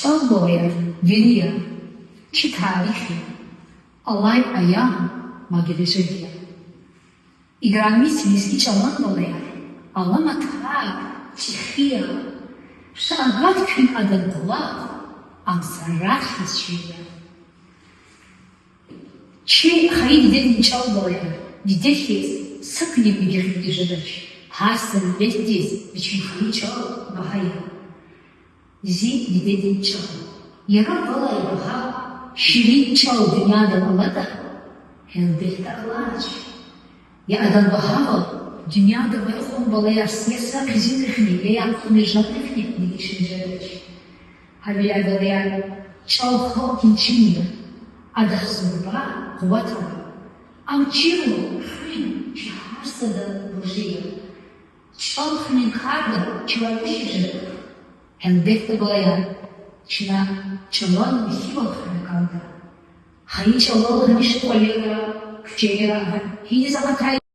Çağlayan, Veliya, ki tarihi, alay ayağım, magedeceğiya. İgranmisiniz hiç anlatmalaya, anlamatığa, çihiya, şagat kün adan kulak, amsarrah hisşiya. Чи хай дидет чалбоя, дидехи сакни бигерни жедач, хасан бездис, бичин хай чал бахая. Зи дидедin çal, yara balay baha, şirin çal dünyadan alada, elbette alaç. Ya adam baha, dünyada bayakon balaya siyasa kızınıhni, veya kumejnatıhni nilişin jedaç. Havaya balaya çal halkin çinda, adahsırba, kuvvetli. Amçiro, hrin, çiharsa da bojiya. Çal hrin karda, çivarmışı. Elbette balaya, çina, çalan bir hiva hrin kaldı. Hayı çalalı hınışı kolyera, küçeyera, hiyi zaman kaydı.